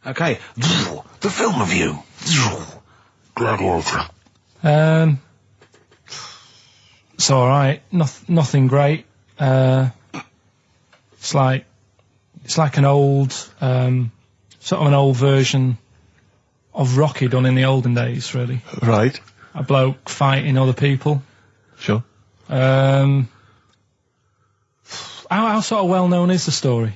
Okay. The film review. Gladiator. It's all right. Nothing great. It's like an old, sort of an old version of Rocky done in the olden days, really. Right. A bloke fighting other people. Sure. How sort of well known is the story?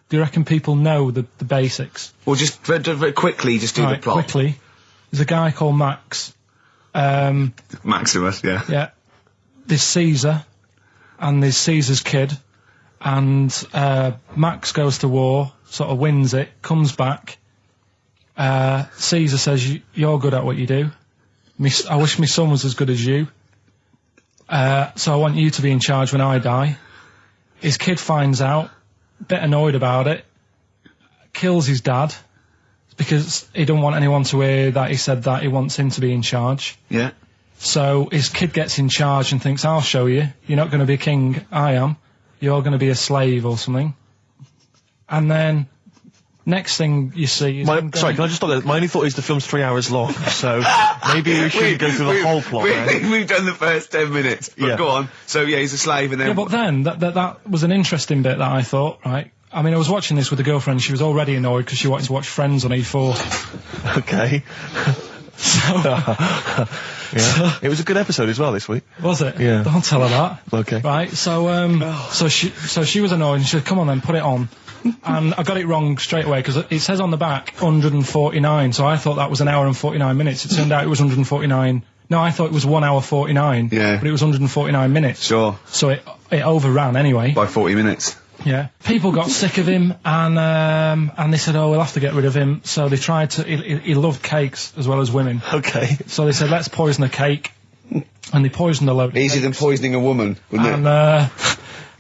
Do you reckon people know the basics? Well, just very quickly, just do the plot. Quickly. There's a guy called Max. Maximus, yeah. Yeah. There's Caesar, and there's Caesar's kid, and Max goes to war, sort of wins it, comes back. Caesar says, "You're good at what you do. I wish my son was as good as you. So I want you to be in charge when I die." His kid finds out, a bit annoyed about it, kills his dad, because he don't want anyone to hear that he said that he wants him to be in charge. Yeah. So his kid gets in charge and thinks, "I'll show you. You're not going to be king, I am. You're going to be a slave or something." And then, next thing you see is... Sorry, can I just stop there? My only thought is the film's 3 hours long, so maybe we shouldn't go through the whole plot. We've done the first 10 minutes, but go on. So, yeah, he's a slave and then... Yeah, but then, that was an interesting bit that I thought, right? I mean, I was watching this with a girlfriend, she was already annoyed because she wanted to watch Friends on E4. Okay. Yeah. It was a good episode as well this week. Was it? Yeah. Don't tell her that. Okay. Right, so she was annoyed and she said, "Come on then, put it on." And I got it wrong straight away, because it says on the back 149, so I thought that was an hour and 49 minutes. It turned out it was 149. No, I thought it was 1 hour 49. Yeah. But it was 149 minutes. Sure. So it overran anyway. By 40 minutes. Yeah. People got sick of him, and they said, "Oh, we'll have to get rid of him." So they tried to... He loved cakes as well as women. Okay. So they said, "Let's poison a cake." And they poisoned a load of Easier cakes. than poisoning a woman, wouldn't it?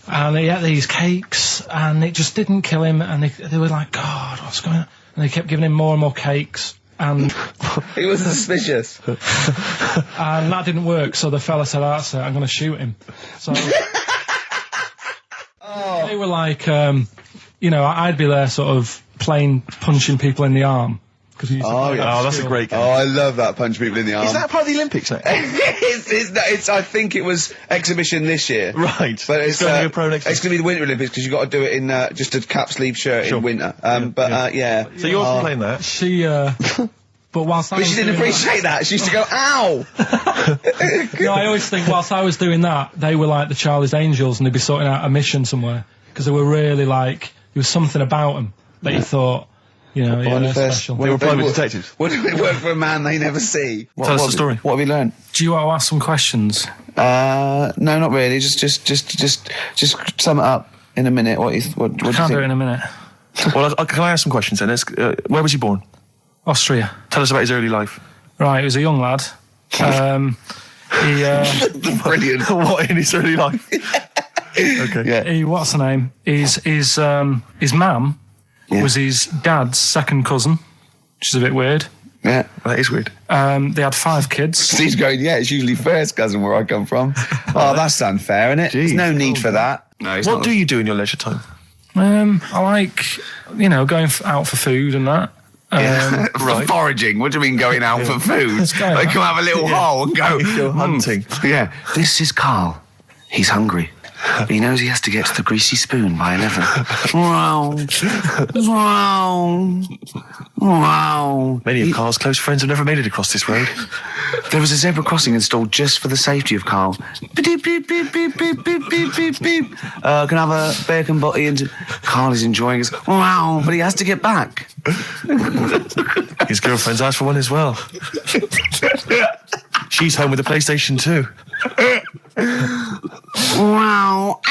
And he ate these cakes, and it just didn't kill him, and they were like, "God, what's going on?" And they kept giving him more and more cakes, and... He was suspicious. And that didn't work, so the fella said, "That's it, I'm going to shoot him." So... They were like, I'd be there sort of punching people in the arm. That's a great game. Oh, I love that, punch people in the arm. Is that part of the Olympics now? it's I think it was exhibition this year. Right. But it's going to be a pro next year. It's going to be the Winter Olympics, because you've got to do it in just a cap sleeve shirt in winter. Yeah. So you're also playing that? She, but whilst I was she didn't appreciate that. She used to go, "Ow!" No, I always think whilst I was doing that, they were like the Charlie's Angels, and they'd be sorting out a mission somewhere, because they were really like, there was something about them that you thought, they're special. They were private detectives. What do they work for a man they never see? Tell us the story. What have you learned? Do you want to ask some questions? No, not really. Just sum it up in a minute. What do you Can't do it in a minute. Well, can I ask some questions then? Where was he born? Austria. Tell us about his early life. Right, he was a young lad. Brilliant. What in his early life? Okay. Yeah. What's the name? His mum was his dad's second cousin, which is a bit weird. Yeah. That is weird. They had 5 kids. Steve's going, "Yeah, it's usually first cousin where I come from." Oh, that's unfair, isn't it? Jeez. There's no need for that. No, what do you do in your leisure time? I like, going out for food and that. Right. Foraging. What do you mean going out for food? They come have a little hole and go hunting. Yeah. This is Karl. He's hungry. He knows he has to get to the greasy spoon by 11. Wow. Many of Karl's close friends have never made it across this road. There was a zebra crossing installed just for the safety of Karl. Beep, beep, beep, beep, beep, beep, beep, beep, beep. Can I have a bacon butty? And Karl is enjoying his... Wow, but he has to get back. His girlfriend's asked for one as well. She's home with a PlayStation 2. Wow.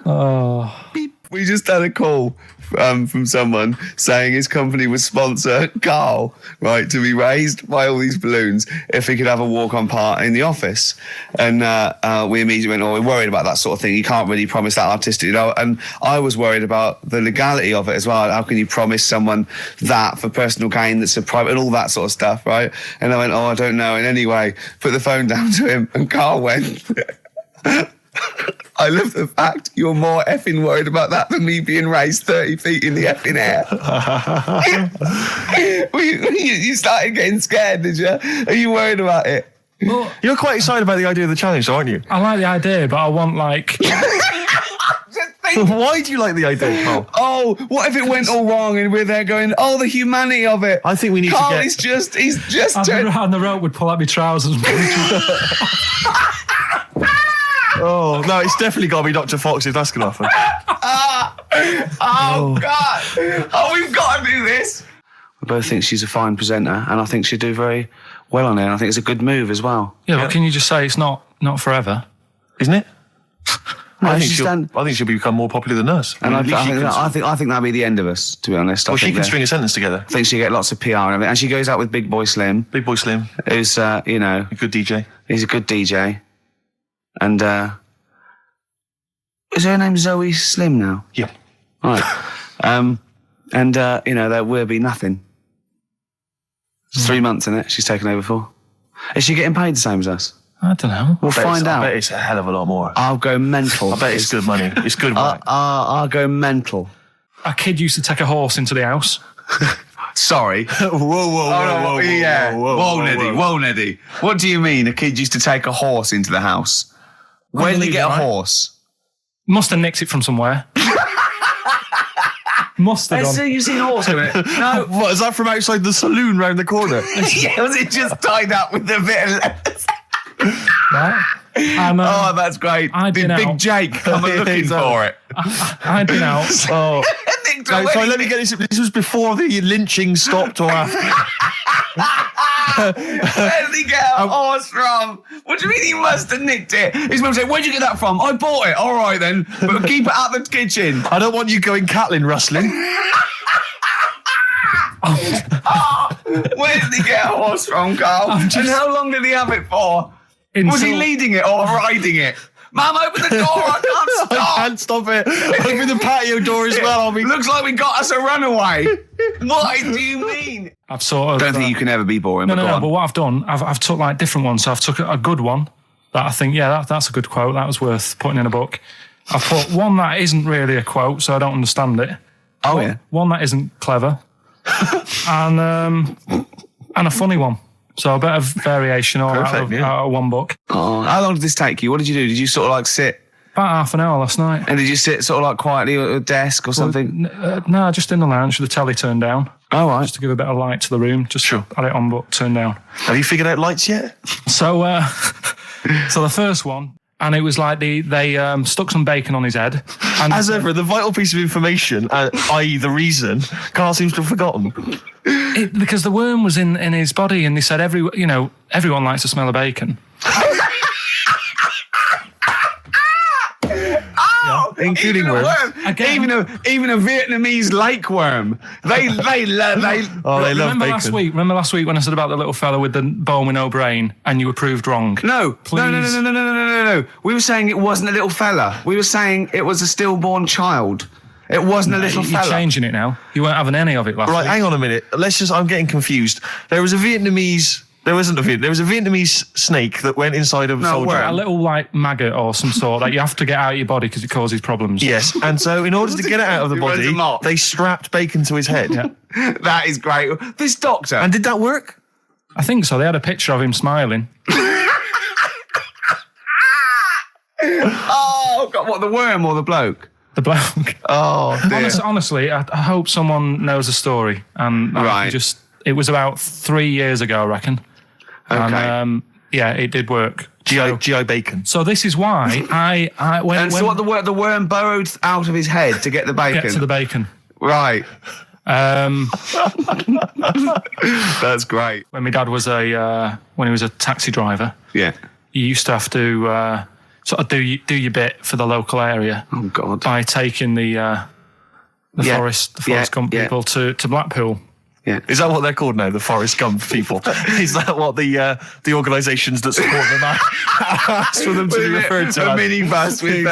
Oh. We just had a call from someone saying his company would sponsor Karl, right, to be raised by all these balloons if he could have a walk-on part in the office. And we immediately went, we're worried about that sort of thing. You can't really promise that artistic, And I was worried about the legality of it as well. How can you promise someone that for personal gain that's a private and all that sort of stuff, right? And I went, I don't know. And anyway, put the phone down to him, and Karl went... I love the fact you're more effing worried about that than me being raised 30 feet in the effing air. You started getting scared, did you? Are you worried about it? Well, You're quite excited about the idea of the challenge, aren't you? I like the idea, but I want like... Why do you like the idea, Carl? Oh, what if it went all wrong and we're there going, oh, the humanity of it. I think we need Carl, to get... he's just And the rope would pull out my trousers. Oh, no, it's definitely got to be Dr. Fox if that's going to happen. Oh, God. Oh, we've got to do this. I both think she's a fine presenter, and I think she'd do very well on it, and I think it's a good move as well. Yeah, but can you just say it's not forever? Isn't it? No, I think she'll become more popular than us. And I think that'll be the end of us, to be honest. Well, she can string a sentence together. I think she'll get lots of PR and everything. And she goes out with Big Boy Slim. Big Boy Slim. Who's, A good DJ. He's a good DJ. And, is her name Zoe Slim now? Yeah. Right. There will be nothing. It's 3 months, isn't it? She's taken over for. Is she getting paid the same as us? I don't know. We'll find out. I bet it's a hell of a lot more. I'll go mental. I bet it's good money. It's good work. I'll go mental. A kid used to take a horse into the house. Sorry. Whoa, Neddy. What do you mean a kid used to take a horse into the house? Where did he get a horse? Must have nicked it from somewhere. Must have done. You've seen a horse in it? No. What, is that from outside the saloon round the corner? Yeah, was it just tied up with a bit of leather? Right. Oh, that's great. Did Big Jake come looking for it? I'd been out. Oh. So let me get this. This was before the lynching stopped or after? Where did he get a horse from? What do you mean he must have nicked it? His mum said, where'd you get that from? I bought it. All right then, but keep it out the kitchen. I don't want you going Catlin rustling. Where did he get a horse from, Carl? And how long did he have it for? Was he leading it or riding it? Mum, open the door, I can't stop. I can't stop it. Open the patio door as well. Looks like we got us a runaway. What do you mean? I've sort of... I don't think you can ever be boring. No, but what I've done, I've took like different ones. So I've took a good one that I think, that's a good quote. That was worth putting in a book. I've put one that isn't really a quote, so I don't understand it. Oh, yeah. One that isn't clever. and a funny one. So a bit of variation out of one book. Oh, how long did this take you? What did you do? Did you sort of like sit? About half an hour last night. And did you sit sort of like quietly at a desk or something? No, just in the lounge with the telly turned down. Oh, right. Just to give a bit of light to the room. Just had it on, but turned down. Have you figured out lights yet? So the first one, and it was like they stuck some bacon on his head. And as ever, the vital piece of information, i.e. the reason, Carl seems to have forgotten. Because the worm was in his body, and they said everyone likes the smell of bacon. Including worms. Even a Vietnamese lake worm. They love bacon. Remember last week when I said about the little fella with the bone with no brain, and you were proved wrong? No. Please. No. We were saying it wasn't a little fella. We were saying it was a stillborn child. It wasn't a little fella. You're changing it now. You weren't having any of it last week. Right, hang on a minute. I'm getting confused. There was a Vietnamese snake that went inside of a soldier. A little like maggot or some sort that you have to get out of your body because it causes problems. Yes, and so in order to get it out of the body, they strapped bacon to his head. Yeah. That is great. This doctor. And did that work? I think so. They had a picture of him smiling. Oh, God, what, the worm or the bloke? The bloke. Oh, dear. Honestly, I hope someone knows the story. Right. It was about 3 years ago, I reckon. Okay. And, it did work. GI bacon. So this is why the worm burrowed out of his head to get the bacon? Get to the bacon. Right. That's great. When my dad was when he was a taxi driver, yeah, you used to have to sort of do your bit for the local area. Oh God! By taking the Forrest Gump people to Blackpool. Yeah. Is that what they're called now, the Forrest Gump people? Is that what the organisations that support them asked for them to be referred to? A minibus with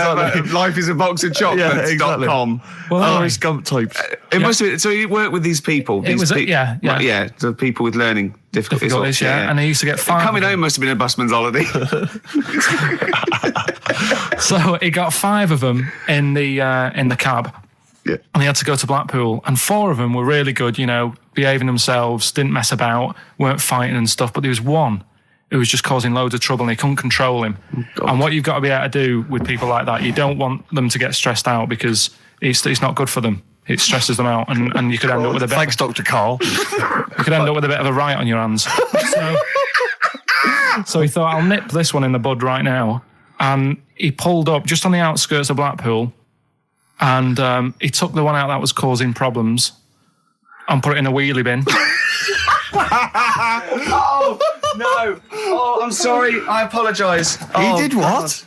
life is a box of chocolates.com. Forrest Gump types. It must have been, so you work with these people. The people with learning difficulties. And they used to get 5. Coming home must have been a busman's holiday. So he got 5 of them in the cab. Yeah. And he had to go to Blackpool. And 4 of them were really good, behaving themselves, didn't mess about, weren't fighting and stuff. But there was one who was just causing loads of trouble and he couldn't control him. God. And what you've got to be able to do with people like that, you don't want them to get stressed out because it's not good for them. It stresses them out, and you could end up with a bit. Thanks, Dr. Karl. You could end up with a bit of a riot on your hands. So he thought, I'll nip this one in the bud right now. And he pulled up just on the outskirts of Blackpool, and he took the one out that was causing problems and put it in a wheelie bin. Oh, no. Oh, I'm sorry. I apologise. He did what?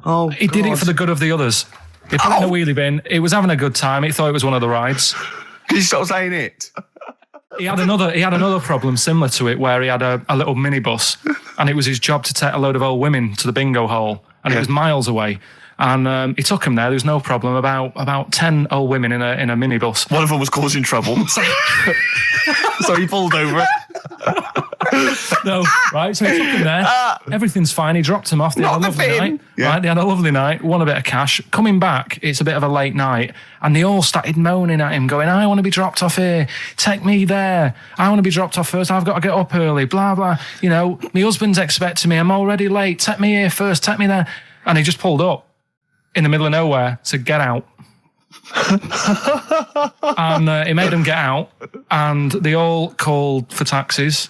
Oh, He did it for the good of the others. He put it in a wheelie bin. He was having a good time. He thought it was one of the rides. Can you stop saying it? He had another problem similar to it where he had a little minibus and it was his job to take a load of old women to the bingo hall and it was miles away. And he took him there. There was no problem. About 10 old women in a minibus. One of them was causing trouble. So he pulled over it. No, right? So he took him there. Everything's fine. He dropped him off. They had a lovely night. Yeah. Right? They had a lovely night. Won a bit of cash. Coming back, it's a bit of a late night. And they all started moaning at him, going, I want to be dropped off here. Take me there. I want to be dropped off first. I've got to get up early. Blah, blah. My husband's expecting me. I'm already late. Take me here first. Take me there. And he just pulled up in the middle of nowhere, said, get out. And he made them get out, and they all called for taxis.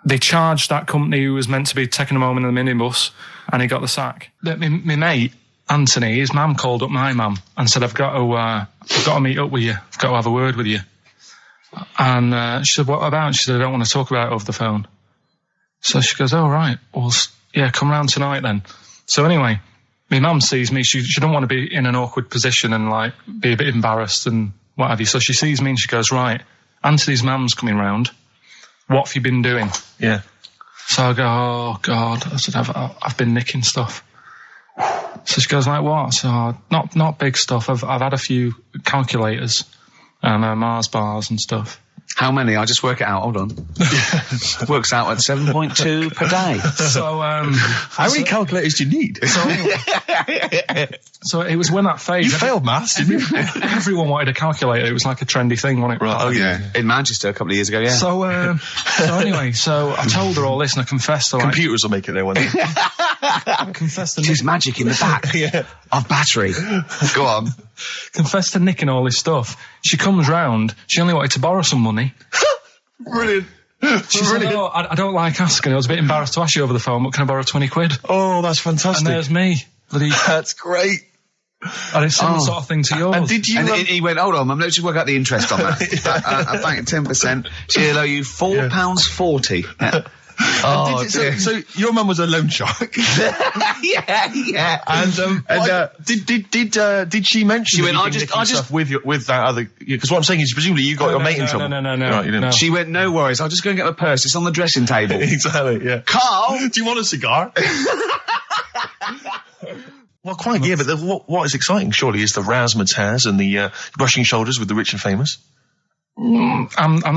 They charged that company who was meant to be taking them home in the minibus, and he got the sack. My mate, Anthony, his mum called up my mum and said, I've got to meet up with you. I've got to have a word with you. And she said, what about? She said, I don't want to talk about it over the phone. So she goes, oh, right. Well, yeah, come round tonight then. So anyway, my mum sees me. She don't want to be in an awkward position and like be a bit embarrassed and what have you. So she sees me and she goes, right, Anthony's mum's coming round. What have you been doing? Yeah. So I go, oh God. I said, I've been nicking stuff. So she goes, like what? So not big stuff. I've had a few calculators and Mars bars and stuff. How many? I'll just work it out. Hold on. Works out at 7.2 per day. So, how many calculators do you need? So it was when that phase. You failed maths, didn't you? Everyone wanted a calculator. It was like a trendy thing, wasn't it? Right. Oh, yeah. In Manchester a couple of years ago, yeah. So anyway, so I told her all this and I confessed to Computers will make it there one day. I confessed to There's magic in the back of battery. Go on. Confessed to nicking all this stuff. She comes round. She only wanted to borrow some money. Brilliant. She said, oh, I don't like asking. I was a bit embarrassed to ask you over the phone, but can I borrow 20 quid? Oh, that's fantastic. And there's me. That's great. And it's similar sort of thing to yours. And did you? And he went, hold on, let's just work out the interest on that. I think 10%. She'll owe you £4.40. Oh, so your mum was a loan shark. yeah. And did she mention? She went, I just with that other, because what I'm saying is presumably you got your mate in trouble. No. Right, you didn't. No. She went, no worries, I'll just go and get my purse. It's on the dressing table. Exactly. Yeah. Carl, do you want a cigar? Well, quite, yeah, but what is exciting, surely, is the razzmatazz and the brushing shoulders with the rich and famous. I'm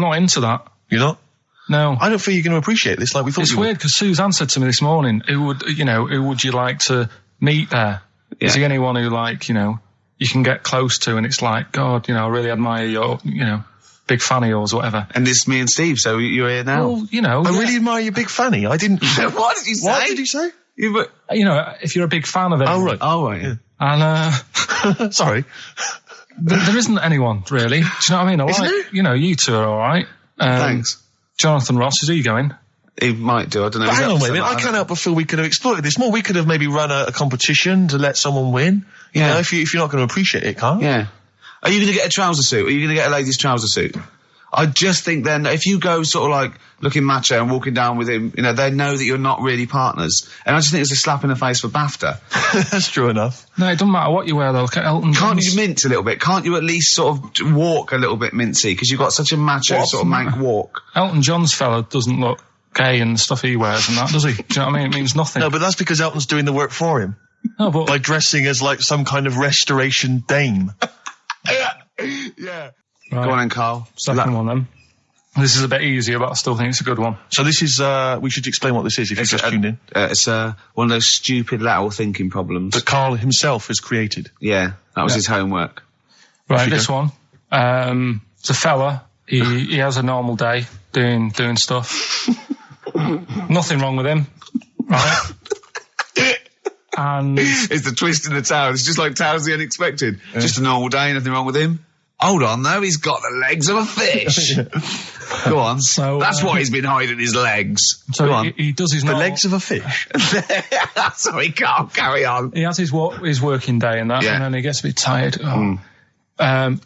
not into that. You're not? No. I don't feel you're going to appreciate this like we thought It's you would. weird because Suzanne said to me this morning, who would you like to meet there? Yeah. Is there anyone who, like, you can get close to and it's like, God, I really admire your, big fan of yours or whatever. and this is me and Steve, so you're here now. Well, I really admire your big fanny. I didn't. What did you say? What did he say? If you're a big fan of it. Oh, right. Oh, right, yeah. And, sorry. there isn't anyone, really. Do you know what I mean? I like, you two are all right. Thanks. Jonathan Ross, is he going? He might do, I don't know. But hang on a minute, I can't help but feel we could have exploited this more. We could have maybe run a competition to let someone win. Yeah. If you're not going to appreciate it, Carl. Yeah. Are you going to get a trouser suit? Are you going to get a ladies' trouser suit? I just think then if you go sort of like looking macho and walking down with him, they know that you're not really partners. And I just think it's a slap in the face for BAFTA. That's true enough. No, it doesn't matter what you wear, though. Look at Elton Can't John's. you mince a little bit? Can't you at least sort of walk a little bit mincy? Because you've got such a macho sort of mank walk. Elton John's fella doesn't look gay and the stuff he wears and that, does he? Do you know what I mean? It means nothing. No, but that's because Elton's doing the work for him. No, but By dressing as like some kind of restoration dame. Yeah. Right. Go on then, Carl. Second one then. This is a bit easier, but I still think it's a good one. So this is, we should explain what this is if you've just tuned in. It's one of those stupid lateral thinking problems. That Karl himself has created. Yeah, that was his homework. Right, this one. It's a fella. He has a normal day doing stuff. Nothing wrong with him. Right. And it's the twist in the tale. It's just like Tales of the Unexpected. Yeah. Just a normal day, nothing wrong with him. Hold on, though, he's got the legs of a fish. Go on. So, that's what he's been hiding, his legs. So Go on. He does his the legs of a fish. Sorry, Karl, carry on. He has his working day and that, and then he gets a bit tired.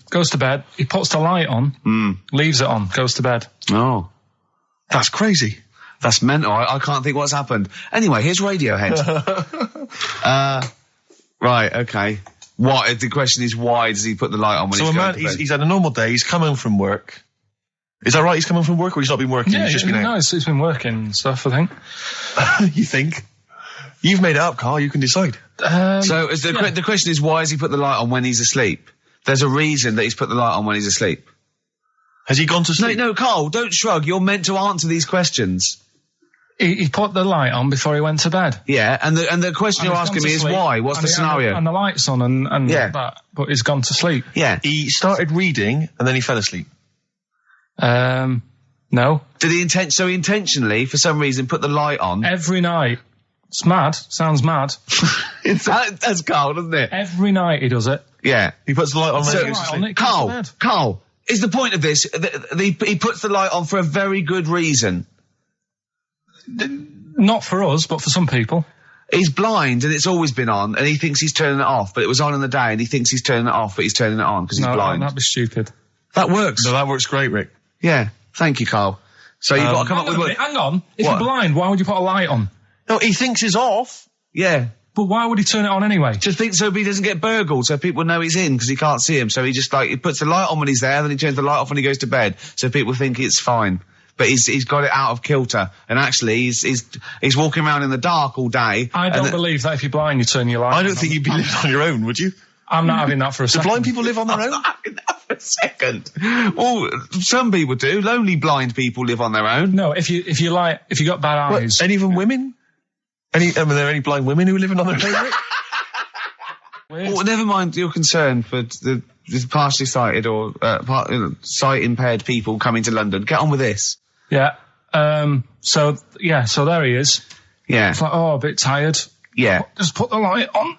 Goes to bed. He puts the light on, leaves it on, goes to bed. Oh. That's crazy. That's mental. I can't think what's happened. Anyway, here's Radiohead. Right, okay. What? The question is, why does he put the light on when he's going to bed? He's had a normal day. He's come home from work. Is that right? He's come home from work, or he's not been working? Yeah, he's just been out? No, he's been working and stuff, I think. You think? You've made it up, Karl. You can decide. So the question is, why has he put the light on when he's asleep? There's a reason that he's put the light on when he's asleep. Has he gone to sleep? No, Karl, don't shrug. You're meant to answer these questions. He put the light on before he went to bed. Yeah, and the question you're asking me is why? What's the scenario? And the light's on and that, but he's gone to sleep. Yeah. He started reading and then he fell asleep. No. Did he intentionally, for some reason, put the light on? Every night. It's mad. Sounds mad. That's Karl, doesn't it? Every night he does it. Yeah. He puts the light on when he goes to sleep. Karl, is the point of this, he puts the light on for a very good reason. Not for us, but for some people. He's blind and it's always been on and he thinks he's turning it off, but it was on in the day and he thinks he's turning it off, but he's turning it on because he's blind. No, that'd be stupid. That works. No, that works great, Rick. Yeah. Thank you, Karl. So you've got to come up with... Hang on. If you're blind, why would you put a light on? No, he thinks it's off. Yeah. But why would he turn it on anyway? Just think so he doesn't get burgled, so people know he's in because he can't see him. So he just he puts the light on when he's there, then he turns the light off when he goes to bed, so people think it's fine. But he's got it out of kilter, and actually he's walking around in the dark all day. I don't believe that if you're blind, you turn your light on. I don't think you'd be living on your own, would you? I'm not having that for a second. Do blind people live on their own? I'm not having that for a second. Well, some people do. Lonely blind people live on their own. No, if you got bad eyes. Any even women? Are there any blind women who are living on their own? Well, never mind your concern for the partially sighted or sight impaired people coming to London. Get on with this. Yeah. So there he is. Yeah. It's like, a bit tired. Yeah. Just put the light on.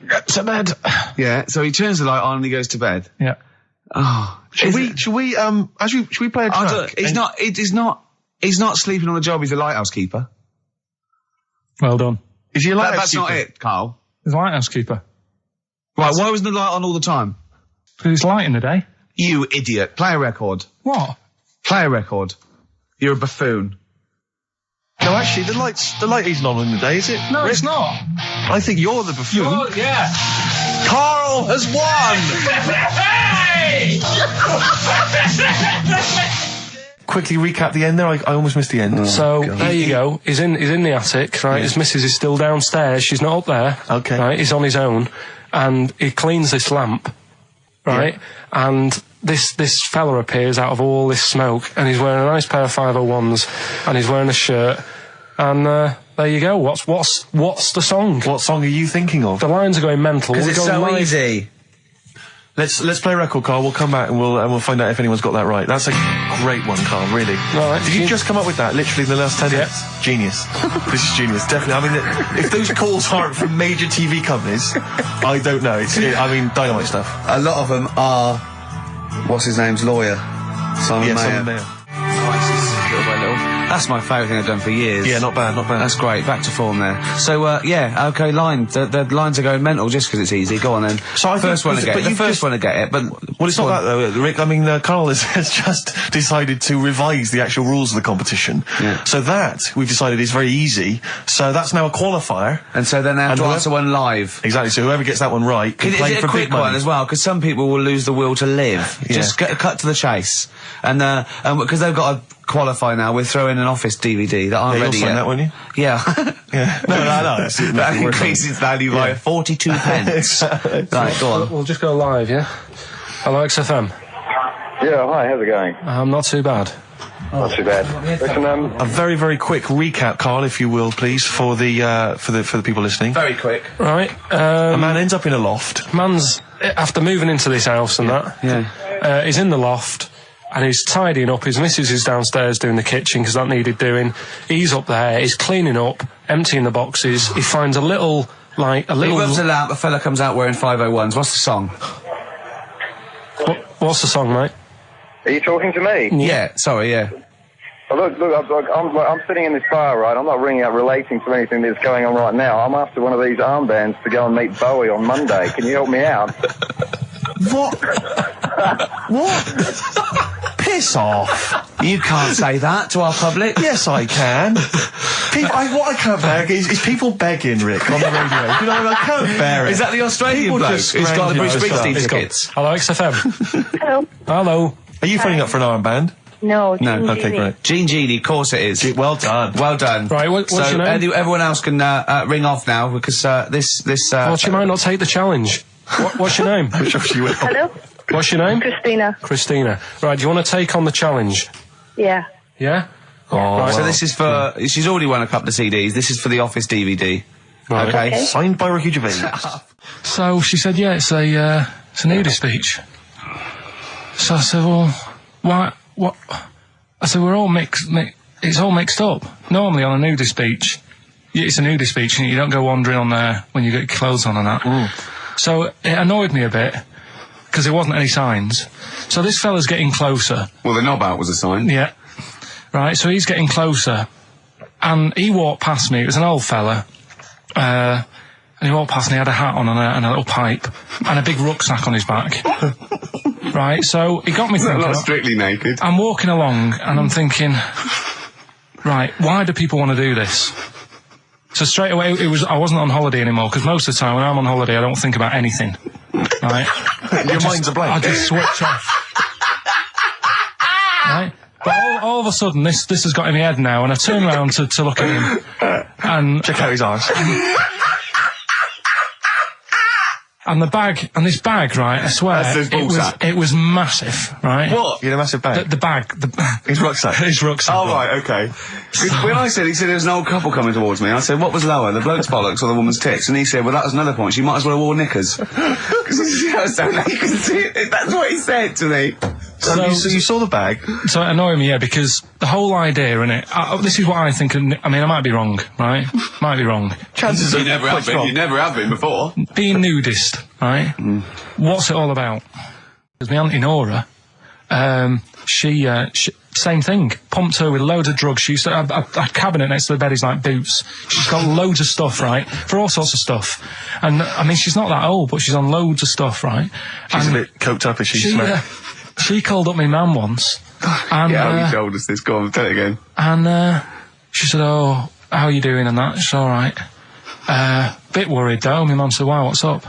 Get to bed. Yeah. So he turns the light on and he goes to bed. Yeah. Oh. Should we play a track? He's not sleeping on the job. He's a lighthouse keeper. Well done. Is he a lighthouse That's keeper? not it, Karl. He's a lighthouse keeper. Right. Why wasn't the light on all the time? Because it's light in the day. You idiot. Play a record. What? Play a record. You're a buffoon. No, actually, the light isn't on in the day, is it? No, it's not. I think you're the buffoon. Yeah. Karl has won! Quickly recap the end there. I almost missed the end. So there you go. He's in the attic, right? Yeah. His missus is still downstairs. She's not up there. Okay. Right? He's on his own, and he cleans this lamp, right? Yeah. And this fella appears out of all this smoke, and he's wearing a nice pair of 501s, and he's wearing a shirt, and there you go. What's the song? What song are you thinking of? The lines are going mental. Because it's so easy. Let's play a record, Karl. We'll come back and we'll find out if anyone's got that right. That's a great one, Karl. Really. All right. Did you just come up with that? Literally in the last 10 minutes. Genius. This is genius. Definitely. I mean, if those calls aren't from major TV companies, I don't know. Dynamite stuff. A lot of them are. What's his name's lawyer? Simon Mayer. That's my favourite thing I've done for years. Yeah, not bad. That's great. Back to form there. So, okay, the lines are going mental just because it's easy. Go on then. So I first one to get it. The first one to get it, but... Well, it's not that though, Rick. I mean, Karl has just decided to revise the actual rules of the competition. Yeah. So that, we've decided, is very easy. So that's now a qualifier. And so then they have to answer one live. Exactly. So whoever gets that one right can play for big money. Is it a quick one as well? Because some people will lose the will to live. Yeah. Just cut to the chase. And because they've got to qualify now, we're throwing an Office DVD that aren't ready yet. You'll sign that, won't you? Yeah. Yeah. No. That increases value by 42 pence. Right, go on. We'll just go live, yeah? Hello, XFM. Yeah, hi, how's it going? Not too bad. Not too bad. Listen, A very, very quick recap, Carl, if you will, please, for the people listening. Very quick. Right. A man ends up in a loft. Man's, after moving into this house and he's in the loft and he's tidying up. His missus is downstairs doing the kitchen because that needed doing. He's up there, he's cleaning up, emptying the boxes. He finds a little... He rubs a lamp, a fella comes out wearing 501s. What's the song? What's the song, mate? are you talking to me? Yeah, sorry, yeah. Well, look, I'm sitting in this bar, right? I'm not ringing up relating to anything that's going on right now. I'm after one of these armbands to go and meet Bowie on Monday. Can you help me out? What? What? Piss off. You can't say that to our public. Yes, I can. What I can't bear is people begging, Rick, on the radio. You know, I can't bear it. Is that the Australian bloke who's got the Bruce Springsteen tickets? Hello, XFM. Hello. Hello. Are you phoning up for an armband? No. Okay, great. Gene Genie, of course it is. Well done. Well done. Right, what's so your name? Everyone else can ring off now because this. Well, she might not take the challenge. What's your name? Hello. What's your name? Christina. Right, do you want to take on the challenge? Yeah. Yeah? Oh, Right. So this is for. She's already won a couple of CDs. This is for the Office DVD. Right. Okay. Signed by Ricky Gervais. So she said, yeah, it's a nudist beach. So I said, well, why, what? I said, we're all it's all mixed up. Normally on a nudist beach, it's a nudist beach and you don't go wandering on there when you get your clothes on and that. So it annoyed me a bit, because there wasn't any signs. So this fella's getting closer. Well, the knob out was a sign. Yeah. Right, so he's getting closer. And he walked past me, it was an old fella. And he walked past and he had a hat on and a little pipe. And a big rucksack on his back. Right, so he got me thinking. Not strictly naked. I'm walking along and I'm thinking, right, why do people want to do this? So straight away, I wasn't on holiday anymore, because most of the time when I'm on holiday, I don't think about anything. Right? Your mind's a blank. I just switch off. Right? But all of a sudden, this has got in my head now, and I turn around to look at him, and check out his arse. And this bag, right, I swear, it was massive, right? What? You had a massive bag? The bag. His rucksack? His rucksack. Oh, right, okay. When he said there was an old couple coming towards me, I said, what was lower, the bloke's bollocks or the woman's tits? And he said, well, that was another point. She might as well have worn knickers. Because I was so naked to see it. That's what he said to me. So you saw the bag? So it annoyed me, yeah, because the whole idea in it, this is what I think, I mean, I might be wrong, right? Might be wrong. Chances are you never have been before. Being nudist, right? What's it all about? Because my auntie Nora, she same thing, pumped her with loads of drugs. She used to have a cabinet next to the bed is like boots. She's got loads of stuff, right? For all sorts of stuff. And, I mean, she's not that old, but she's on loads of stuff, right? She's a bit coked up, is she? She called up my mum once. And, yeah, you told us this. Go on, tell it again. And she said, oh, how are you doing and that? She's all right. Bit worried, though. My mum said, wow, what's up?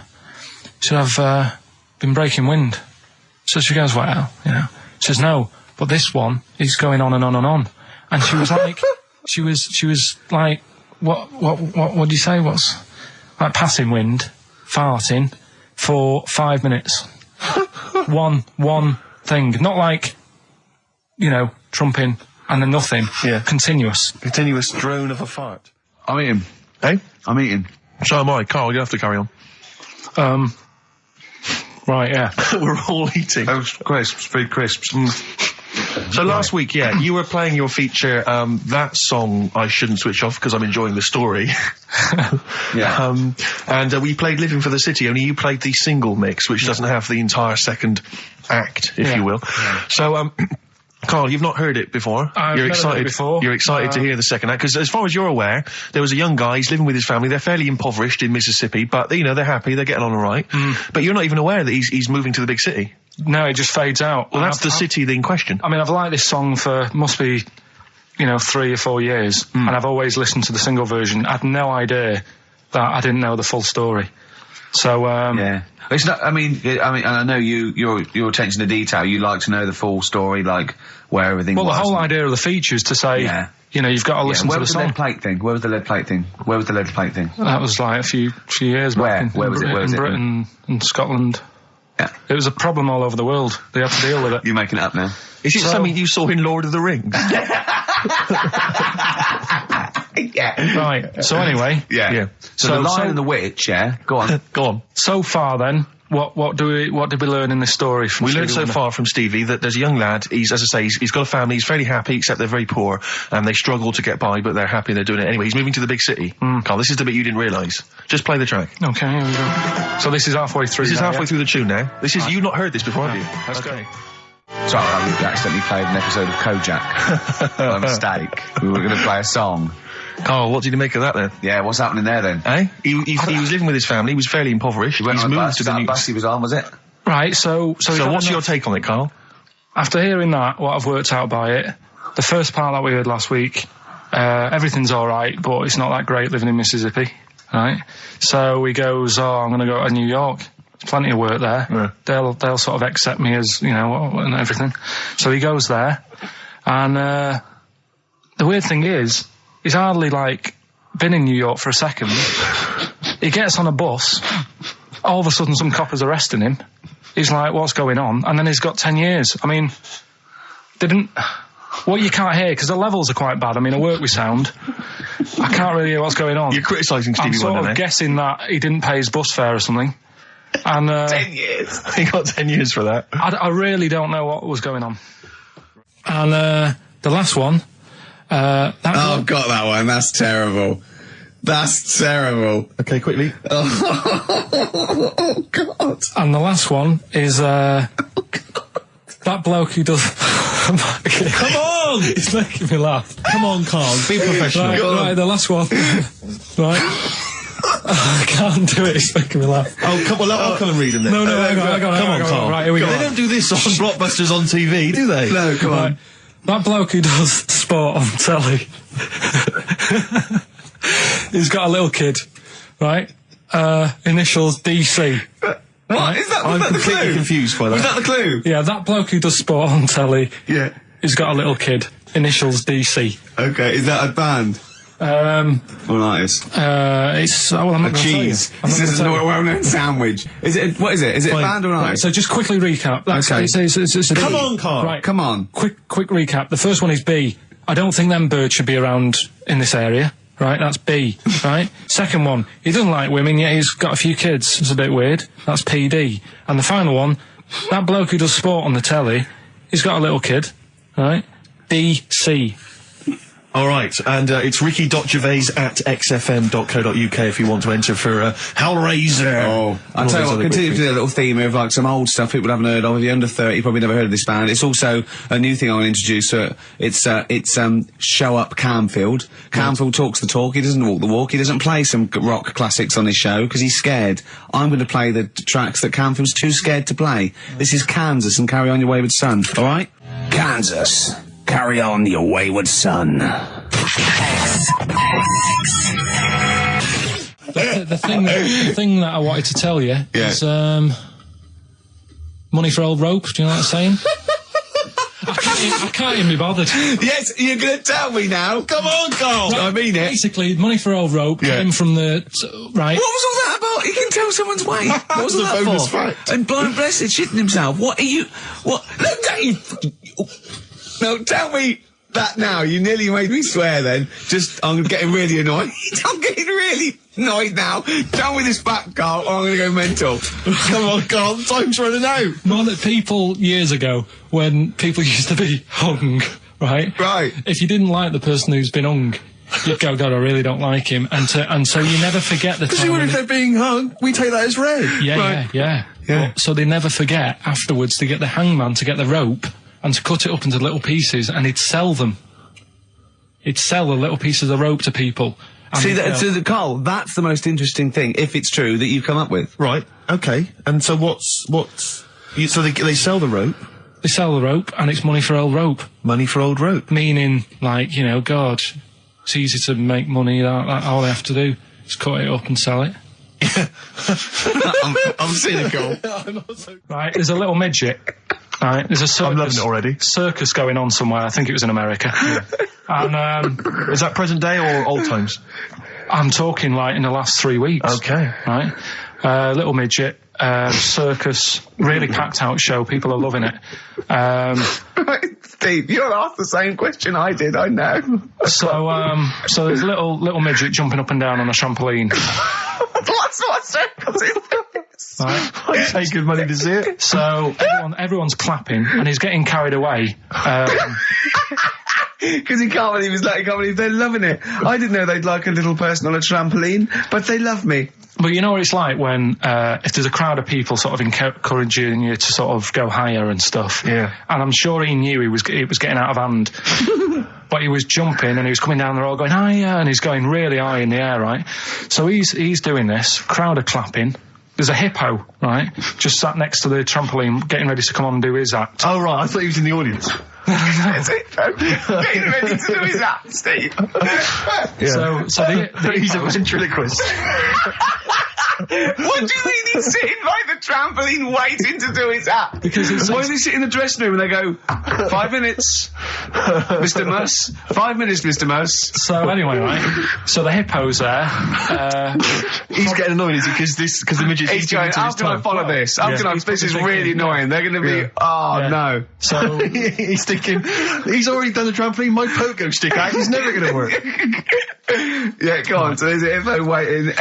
She said, I've been breaking wind. So she goes, well, you know. She says, no, but this one is going on and on and on. And she was like, she was like, what do you say? What's like passing wind, farting for 5 minutes. one thing, not like, you know, trumping and then nothing. Yeah. Continuous drone of a fart. I'm eating. Hey? I'm eating. So am I. Carl, you have to carry on. Right, yeah. We're all eating. Those crisps, food crisps. So last week, yeah, you were playing your feature, that song I shouldn't switch off because I'm enjoying the story. Yeah. And we played Living for the City, only you played the single mix, which doesn't have the entire second act, if you will. Yeah. So, Carl, you've not heard it before. You're excited before. You're excited to hear the second act, because as far as you're aware, there was a young guy, he's living with his family, they're fairly impoverished in Mississippi, but, you know, they're happy, they're getting on all right. But you're not even aware that he's moving to the big city. No, it just fades out. Well, that's the city in question. I mean, I've liked this song for, must be, you know, 3 or 4 years, and I've always listened to the single version. I had no idea that I didn't know the full story. So, yeah. It's not, I mean, and I know your attention to detail, you like to know the full story, like, where everything was. Well, the whole idea of the feature is to say, you know, you've got to listen to the song. Where was the lead plate thing? That was like a few years back. Where was it? In Britain and Scotland. Yeah. It was a problem all over the world. They had to deal with it. You're making it up now. Is it something you saw in Lord of the Rings? Yeah. Right. So anyway. Yeah. So the Lion and the Witch, Go on. Go on. So far then, what did we learn in this story from We Stevie learned so Wonder? far from Stevie that there's a young lad, he's, as I say, he's got a family, he's fairly happy, except they're very poor, and they struggle to get by, but they're happy they're doing it anyway. He's moving to the big city. Carl, this is the bit you didn't realise. Just play the track. Okay, here we go. So this is halfway through. This is now, halfway yeah? through the tune now. This is, you've not heard this before, have you? Let's go. Sorry, I accidentally played an episode of Kojak. By mistake. We were going to play a song. Carl, what did you make of that then? Yeah, what's happening there then? Eh? He was living with his family, he was fairly impoverished. He went He's on a moved bus. to the That new... bus he was on, was it? Right, so what's your take on it, Carl? After hearing that, what I've worked out by it, the first part that we heard last week, everything's alright, but it's not that great living in Mississippi, right? So he goes, I'm going to go to New York. There's plenty of work there. Yeah. They'll sort of accept me as, and everything. So he goes there, and the weird thing is, he's hardly, been in New York for a second. He gets on a bus, all of a sudden some copper's arresting him. He's like, what's going on? And then he's got 10 years. I mean, what you can't hear, because the levels are quite bad. I mean, I work with sound. I can't really hear what's going on. You're criticising I'm Stevie sort Wonder, of guessing that he didn't pay his bus fare or something. And 10 years. He got 10 years for that. I really don't know what was going on. And the last one... I've got that one. That's terrible. That's terrible. Okay, quickly. Oh, God. And the last one is that bloke who does... Come on! It's making me laugh. Come on, Carl, be professional. Right, the last one. Right. I can't do it, it's making me laugh. Oh, come on, I'll come and read them then. No, hang on, Come on, Carl. Right, here we go. They don't do this on Blockbusters on TV, do they? No, come on. Right. That bloke who does sport on telly, he's got a little kid, right? Initials DC. What? Is that, was I'm that the completely clue? confused by that. Was that the clue? Yeah, that bloke who does sport on telly, Yeah. he's got a little kid. Initials DC. Okay, is that a band? Or an artist? It's I'm not A gonna tell you. cheese. I'm not This gonna is tell not you. a well-known sandwich. Is it? What is it? Is it a Fine. band or an Right, artist? so just quickly recap. That's, Okay. it's a Come B. on, Carl. Right, Come on. quick recap. The first one is B. I don't think them birds should be around in this area. Right, that's B. Right. Second one, he doesn't like women, yet he's got a few kids. It's a bit weird. That's PD. And the final one, that bloke who does sport on the telly, he's got a little kid. Right. DC. All right, and it's ricky.gervais at xfm.co.uk if you want to enter for Hellraiser. Oh, I'll tell you what, continue to do a little theme of some old stuff people haven't heard of. If you're under 30, you probably never heard of this band. It's also a new thing I'm going to introduce. It's Show Up Camfield. Camfield talks the talk, he doesn't walk the walk. He doesn't play some rock classics on his show because he's scared. I'm going to play the tracks that Camfield's too scared to play. This is Kansas and Carry On Your Wayward Son, alright? Kansas. Carry on your wayward son. The thing that I wanted to tell you is money for old rope. Do you know what I'm saying? I can't even be bothered. Yes, you're going to tell me now. Come on, Carl. I mean it. Basically, money for old rope came from the right. What was all that about? You can tell someone's weight. What was all that bonus for? fact. And blind blessed shitting himself. What are you? What? No, don't you. No, tell me that now. You nearly made me swear then. I'm getting really annoyed. I'm getting really annoyed now. Tell me this back, Carl, or I'm going to go mental. Come on, Carl, time's running out. More that people years ago, when people used to be hung, right? Right. If you didn't like the person who's been hung, you'd go, God, I really don't like him. And so you never forget the Because time. even when if they're being hung, we take that as read. Yeah. Yeah. But, so they never forget afterwards to get the hangman to get the rope and to cut it up into little pieces, and he'd sell them. He'd sell the little pieces of rope to people. And See, Carl, that's the most interesting thing, if it's true, that you've come up with. Right, okay. And so so they sell the rope. they sell the rope, and it's money for old rope. Money for old rope. Meaning, like, you know, God, it's easy to make money. All they have to do is cut it up and sell it. I'm cynical. Right, there's a little midget. Right, there's a circus. I'm loving it already. Circus going on somewhere. I think it was in America. And is that present day or old times? I'm talking like in the last 3 weeks. Okay. Right, little midget. circus, really packed out show. People are loving it. Steve, you'll ask the same question I did, I know. So there's a little midget jumping up and down on a trampoline. What circus is this? Right. I'd pay good money to see it. So everyone's clapping, and he's getting carried away. Because he can't believe they're loving it. I didn't know they'd like a little person on a trampoline, but they love me. But you know what it's like when, if there's a crowd of people sort of encouraging you to sort of go higher and stuff. Yeah. And I'm sure he knew it was getting out of hand. But he was jumping and he was coming down the road going higher, and he's going really high in the air, right? So he's doing this, crowd are clapping. There's a hippo, right, just sat next to the trampoline getting ready to come on and do his act. Oh, right, I thought he was in the audience. That's it. Getting ready to do his act, Steve. Yeah. So He's a ventriloquist. What do you mean he's sitting by the trampoline waiting to do his act? Because why do they sit in the dressing room and they go, 5 minutes, Mr. Mus, 5 minutes, Mr. Mus? So anyway, right, so the hippo's there. He's getting annoyed, is he? Because the midget's He's going, how can I follow this? This is really annoying. They're going to be, no. So he's thinking, he's already done the trampoline, my pogo stick act is never going to work. Yeah, go on. So there's a hippo waiting.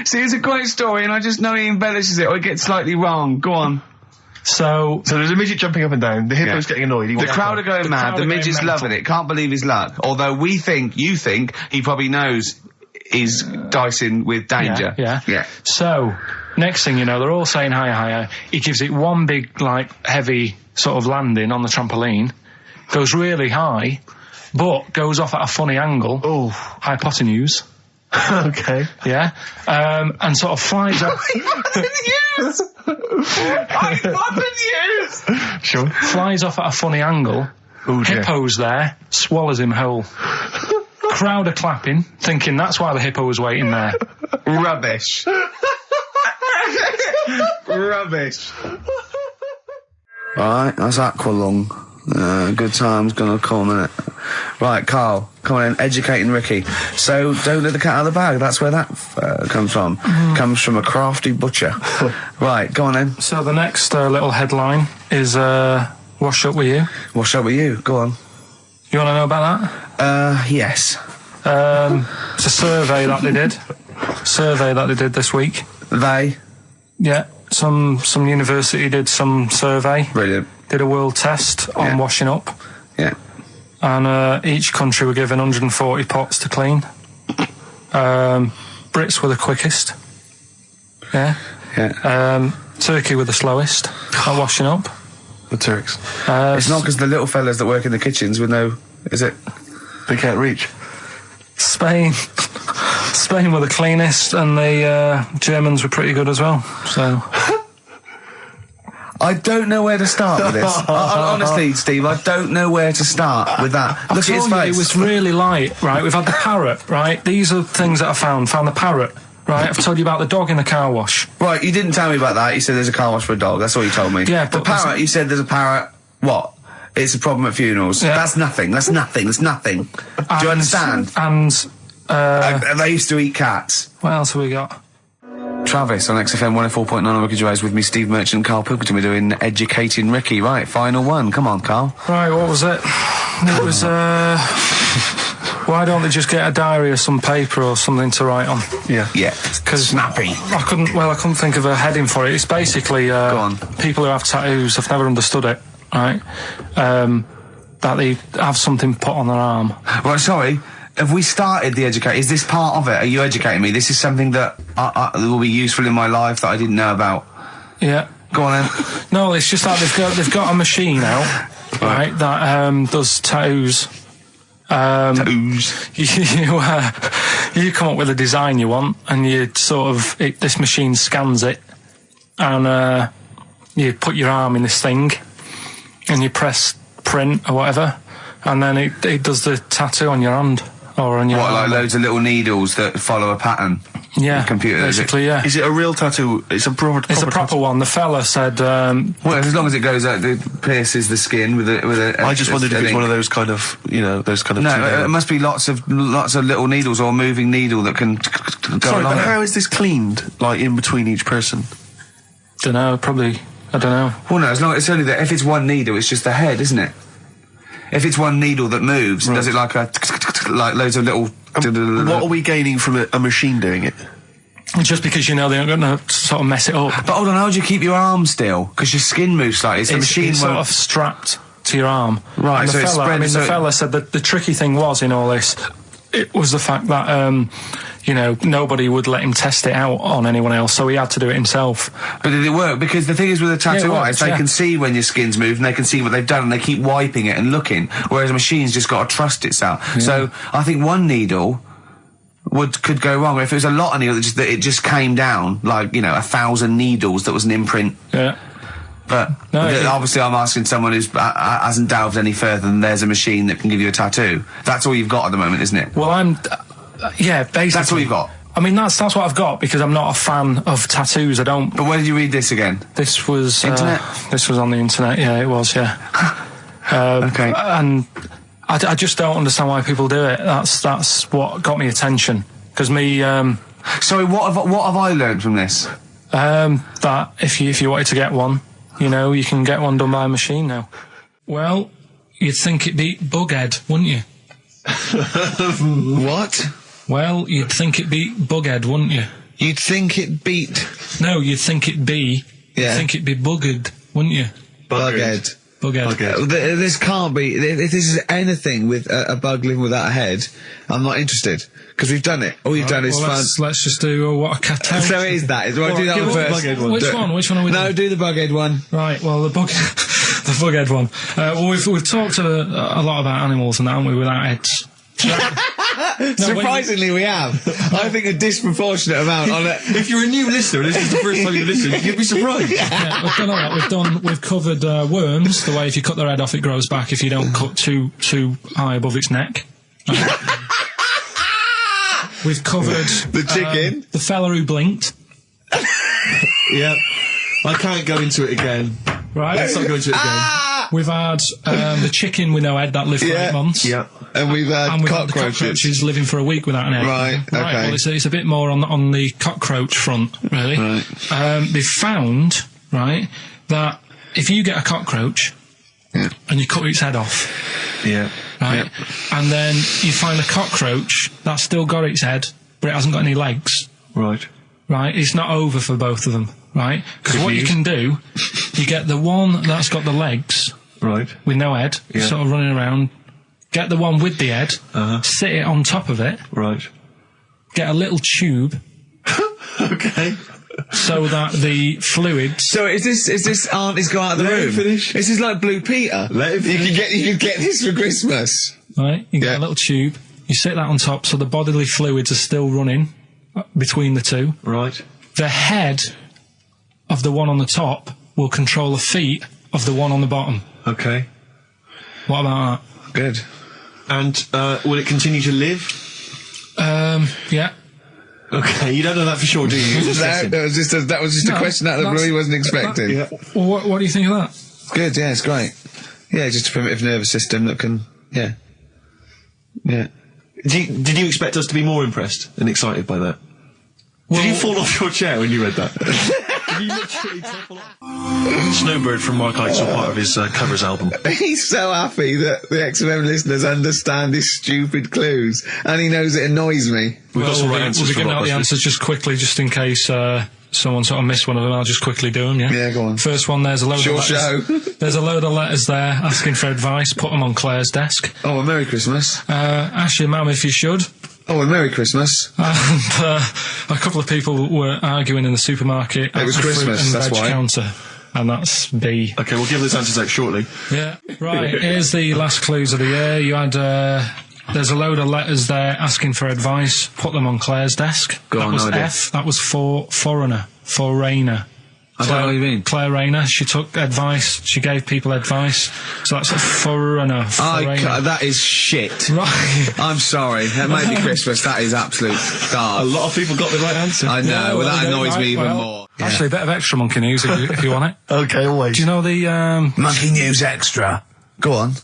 See, it's a great story, and I just know he embellishes it or he gets slightly wrong. Go on. So there's a midget jumping up and down. The hippo's getting annoyed. The crowd are going mad. The midget's loving it. Can't believe his luck. Although you think he probably knows he's dicing with danger. Yeah. So next thing you know, they're all saying higher. He gives it one big, heavy sort of landing on the trampoline, goes really high, but goes off at a funny angle. Oh. Hypotenuse. Okay. Yeah. And sort of flies up. Hypotenuse! Sure. Flies off at a funny angle. Oh, dear. Hippo's there, swallows him whole. Crowd are clapping, thinking that's why the hippo was waiting there. Rubbish. Rubbish. Right, that's Aqualung. Good time's gonna come, innit? Right, Carl, come on in, educating Ricky. So, don't let the cat out of the bag, that's where that comes from. Comes from a crafty butcher. Right, go on then. So the next little headline is, Wash Up With You. Wash up with you, go on. You want to know about that? Yes. It's a survey that they did this week. They? Yeah, some university did some survey. Brilliant. Did a world test on washing up. Yeah. And each country were given 140 pots to clean. Brits were the quickest. Yeah. Turkey were the slowest at washing up. The Turks. It's not because the little fellas that work in the kitchens with no... Is it? They can't reach. Spain were the cleanest, and the Germans were pretty good as well. So... I don't know where to start with this. Honestly, Steve, I don't know where to start with that. Look at his face. It was really light, right? We've had the parrot, right? These are things that I found. Found the parrot, right? I've told you about the dog in the car wash. Right, you didn't tell me about that. You said there's a car wash for a dog. That's all you told me. Yeah, the but parrot, you said there's a parrot. What? It's a problem at funerals. Yeah. That's nothing. That's nothing. Do you understand? And they used to eat cats. what else have we got? Travis on XFM 104.9 on Ricky Gervais with me, Steve Merchant and Karl Pilkington. We're doing Educating Ricky. Right, final one. Come on, Karl. Right, what was it? It was, why don't they just get a diary or some paper or something to write on? Yeah. Because snappy. I couldn't think of a heading for it. It's basically, Go on. people who have tattoos, I've never understood it, right? That they have something put on their arm. Right, sorry. Have we started the educate? Is this part of it? Are you educating me? This is something that will be useful in my life that I didn't know about. Yeah. Go on then. No, it's just that they've got a machine out, right, that does tattoos. Tattoos. You come up with a design you want, and you sort of this machine scans it, and you put your arm in this thing, and you press print or whatever, and then it does the tattoo on your hand or on your arm. Like loads of little needles that follow a pattern? Yeah, the computer, basically, yeah. Is it a real tattoo? It's a proper proper one. The fella said... well, as long as it goes out, it pierces the skin with a I just wondered if it's one of those kind of, those kind of... No, it must be lots of little needles or a moving needle that can go Sorry, along but it. how is this cleaned, in between each person? Don't know, probably, I don't know. Well, no, it's only that if it's one needle, it's just the head, isn't it? If it's one needle that moves and does it like like loads of little... What are we gaining from a machine doing it? Just because, you know, they're going to sort of mess it up. But hold on, how do you keep your arm still? Because your skin moves slightly, so the machine it's won't... sort of strapped to your arm. Right, and so it's spread... the fella said that the tricky thing was in all this, it was the fact that, you know, nobody would let him test it out on anyone else, so he had to do it himself. But did it work? Because the thing is with a tattoo artist, they yeah. can see when your skin's moved and they can see what they've done and they keep wiping it and looking, whereas a machine's just got to trust itself. Yeah. So I think one needle could go wrong. If it was a lot of needles, that it just came down, like, you know, 1,000 needles that was an imprint. Yeah. But obviously I'm asking someone who hasn't delved any further than there's a machine that can give you a tattoo. That's all you've got at the moment, isn't it? Well, yeah, basically. That's all you've got? I mean, that's what I've got, because I'm not a fan of tattoos. I don't... But where did you read this again? This was... Internet? This was on the internet, yeah, it was, yeah. Okay. And I just don't understand why people do it. That's what got me attention. Because me... Sorry, what have I learned from this? That if you wanted to get one, you know, you can get one done by a machine now. Well, you'd think it'd be Bughead, wouldn't you? What? Well, you'd think it'd be Bughead, wouldn't you? You'd think it beat... No, you'd think it'd be... Yeah. You'd think it'd be Buggered, wouldn't you? Bughead. Bughead. This can't be... If this is anything with a bug living without a head, I'm not interested. Because we've done it. All you've done is fun. Let's just do what a cat. So it is that. Right, do that one first. Which one are we doing? No, do the Bughead one. Right, well, the Bughead one. Well, we've talked a lot about animals and that, haven't we, without heads. Surprisingly, we have. I think a disproportionate amount on it. If you're a new listener and this is the first time you listen, you'd be surprised. Yeah, we've done all that. We've covered worms. The way if you cut their head off, it grows back. If you don't cut too high above its neck. We've covered the chicken, the fella who blinked. Yeah, I can't go into it again. Right, let's not go into it again. We've had the chicken with no head that lived for 8 months. Yeah. And we've had cockroaches living for a week without an egg. Right, okay. Well, it's a bit more on the cockroach front, really. Right. They've found, right, that if you get a cockroach and you cut its head off, right, and then you find a cockroach that's still got its head, but it hasn't got any legs. Right. Right, it's not over for both of them, right? Because what you can do, you get the one that's got the legs, right, with no head, sort of running around. Get the one with the head, sit it on top of it, right. Get a little tube, okay, so that the fluids. So is this auntie's go out of the room? Finish. This is like Blue Peter. Let him finish. You could get this for Christmas. Right, you get a little tube. You sit that on top, so the bodily fluids are still running between the two. Right. The head of the one on the top will control the feet of the one on the bottom. Okay. What about that? Good. And will it continue to live? Yeah. Okay, you don't know that for sure, do you? That was just a question out of the blue he wasn't expecting. Well, what do you think of that? Good, yeah, it's great. Yeah, just a primitive nervous system that can, yeah. Did you expect us to be more impressed and excited by that? Did you fall off your chair when you read that? Did you literally topple off? Snowbird from Mark Heights are part of his covers album. He's so happy that the XFM listeners understand his stupid clues, and he knows it annoys me. We've got some right answers. We'll be getting out the answers just quickly, just in case someone sort of missed one of them. I'll just quickly do them, yeah? Yeah, go on. First one, there's a load of letters. There's a load of letters there asking for advice. Put them on Claire's desk. Oh, a Merry Christmas. Ask your mum if you should. Oh, a Merry Christmas. And a couple of people were arguing in the supermarket. It was Christmas, that's why. Counter, and that's B. Okay, we'll give those answers out shortly. Yeah, right. Here's the last clues of the year. You had, there's a load of letters there asking for advice. Put them on Claire's desk. That was F. That was for foreigner. I don't know what you mean. Claire Rayner, she took advice, she gave people advice, so that's a foreigner. That is shit. Right. I'm sorry, that might be Christmas, that is absolute garbage. A lot of people got the right answer. I know, that annoys me even more. Actually, a bit of extra monkey news if you want it. Okay, always. Do you know the, Monkey News Extra. Go on. Do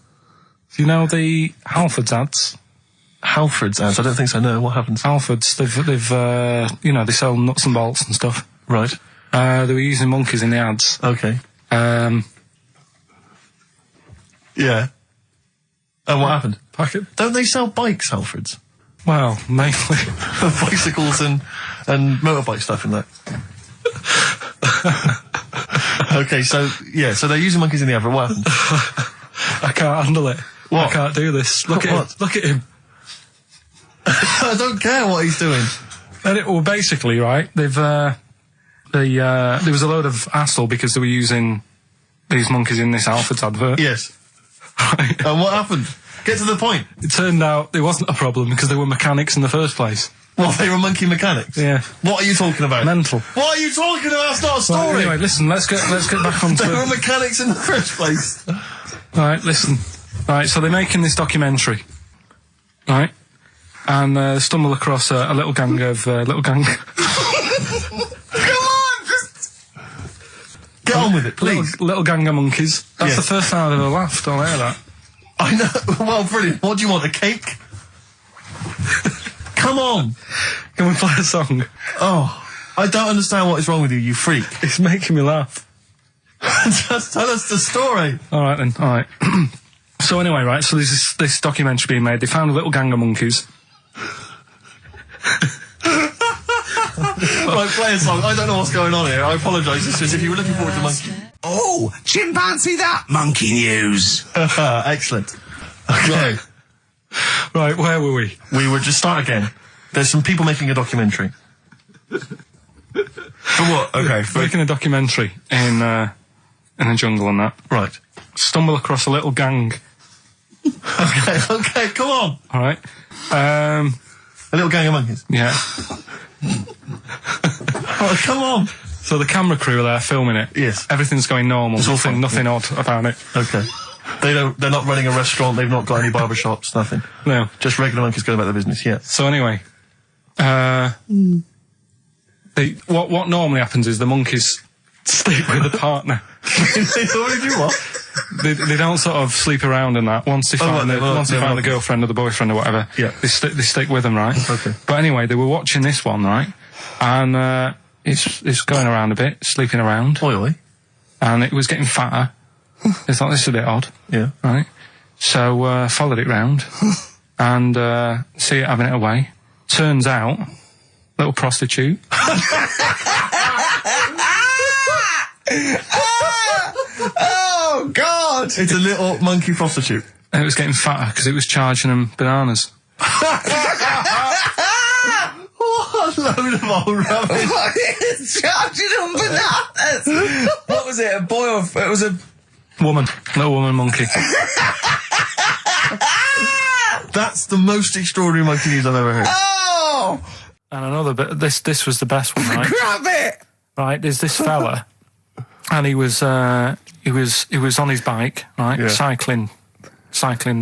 you know the Halfords ads? Halfords ads? I don't think so, no. What happens? Halfords, they've they sell nuts and bolts and stuff. Right. They were using monkeys in the ads. Okay. Yeah. And what happened? Don't they sell bikes, Alfreds? Well, mainly. Bicycles and motorbike stuff in that. Okay, so they're using monkeys in the advert. What happened? I can't handle it. What? I can't do this. Look at him. Look at him. I don't care what he's doing. Well, basically, right, there was a load of hassle because they were using these monkeys in this Alfred's advert. Yes. Right. And what happened? Get to the point. It turned out it wasn't a problem because they were mechanics in the first place. Well, they were monkey mechanics? Yeah. What are you talking about? Mental. What are you talking about? That's not a story. Right, anyway, listen, let's get back onto They it. were mechanics in the first place. Right, listen. Right, so they're making this documentary. Right? And stumble across a little gang of Come on, just get on with it, please. Little gang of monkeys. That's Yes. the first time I've ever laughed. I'll hear that. I know. Well, brilliant. What do you want? A cake? Come on. Can we play a song? Oh, I don't understand what is wrong with you, you freak. It's making me laugh. Just tell us the story. All right then. All right. So anyway, right. So there's this documentary being made. They found a little gang of monkeys. Right, play a song. I don't know what's going on here. I apologise. It's just if you were looking forward to monkey. Oh, chimpanzee that monkey news. Excellent. Okay. Right. Where were we? We would just start again. There's some people making a documentary. For what? Okay. Making a documentary in a jungle and that. Right. Stumble across a little gang. Okay, come on. All right. A little gang of monkeys. Yeah. Oh, come on. So the camera crew are there filming it. Yes. Everything's going normal. It's all fine. Nothing odd about it. Okay. They're not running a restaurant. They've not got any barber shops. Nothing. No. Just regular monkeys going about their business. Yeah. So anyway, what normally happens is the monkeys sleep with a partner. They already do what? They don't sort of sleep around and that. Once they find the girlfriend or the boyfriend or whatever, Yeah. they stick with them, right? Okay. But anyway, they were watching this one, right? And it's going around a bit, sleeping around, Oily. and it was getting fatter. They thought, this is a bit odd. Yeah. Right? So, followed it round, and see it having it away. Turns out, little prostitute. Oh, God! It's a little monkey prostitute. And it was getting fatter because it was charging them bananas. What a load of old rubbish. Charging them bananas! What was it, a boy or... It was a... Woman. Little woman monkey. That's the most extraordinary monkey news I've ever heard. Oh! And another bit, this was the best one, right? Grab it! Right, there's this fella, and he was on his bike, right, Yeah. cycling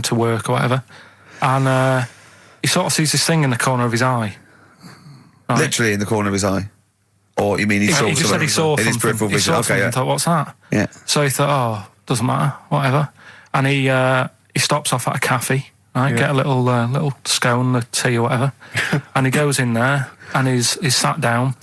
to work or whatever, and he sort of sees this thing in the corner of his eye. Right? Literally in the corner of his eye. Or you mean he saw He just said he saw in his something. peripheral He vision? saw Okay, something yeah. and thought, what's that? Yeah. So he thought, oh, doesn't matter, whatever. And he stops off at a cafe, right, get a little scone, a tea or whatever, and he goes in there and he's sat down,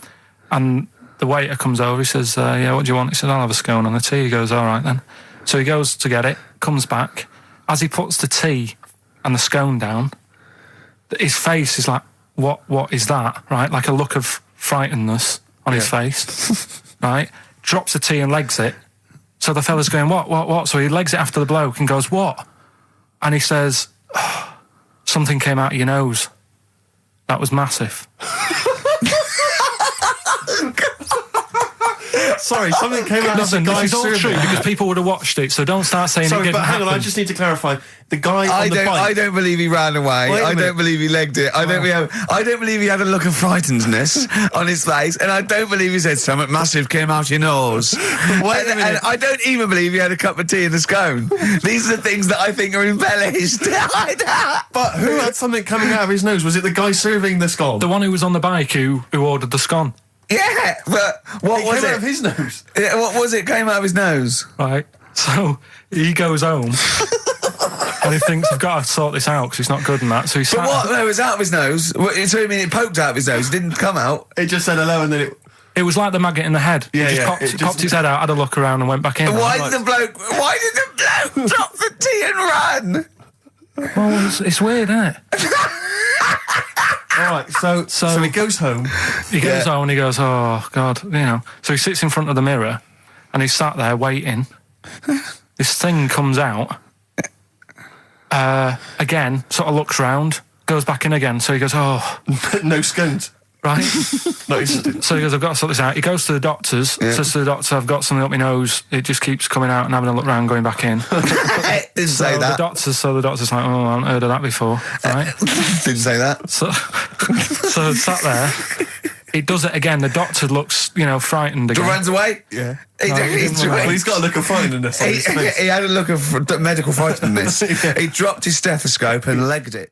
and the waiter comes over, he says, yeah, what do you want? He says, I'll have a scone and a tea. He goes, all right then. So he goes to get it, comes back. As he puts the tea and the scone down, his face is like, what is that? Right? Like a look of frightenedness on his face. Right? Drops the tea and legs it. So the fella's going, what? So he legs it after the bloke and goes, what? And he says, oh, something came out of your nose. That was massive. Sorry, something came out of the Listen, guy this is all serving. true because people would have watched it, so don't start saying it Sorry, didn't but hang on, I happen. just need to clarify. The guy on I the bike... I don't believe he ran away. Wait a I minute. don't believe he legged it. I don't believe he had a look of frightenedness on his face, and I don't believe he said something massive came out your nose. And I don't even believe he had a cup of tea and a scone. These are the things that I think are embellished. But who had something coming out of his nose? Was it the guy serving the scone? The one who was on the bike who ordered the scone. Yeah, but what was came out it? of his nose. Yeah, what was it? Came out of his nose. Right. So he goes home and he thinks, I've got to sort this out because it's not good and that. So he But what? No, it was out of his nose. So I mean, it poked out of his nose. It didn't come out. It just said hello and then it... It was like the maggot in the head. Yeah, He yeah, popped, it just- popped his head out, had a look around, and went back in. Why did the bloke drop the tea and run? Well, it's weird, isn't it? All right, so he goes home. He goes home and he goes, oh, God, you know. So he sits in front of the mirror and he's sat there waiting. This thing comes out. Again, sort of looks round, goes back in again. So he goes, oh. No scones. Right. No, So he goes, I've got to sort this out. He goes to the doctors, says to the doctor, I've got something up my nose. It just keeps coming out and having a look round, going back in. Didn't say that. The doctor's like, oh, I haven't heard of that before. Right. Didn't say that. So sat there. It does it again. The doctor looks, frightened again. Runs away? Yeah. He's got a look of frightenness on his face. He had a look of medical frightenness. He dropped his stethoscope and legged it.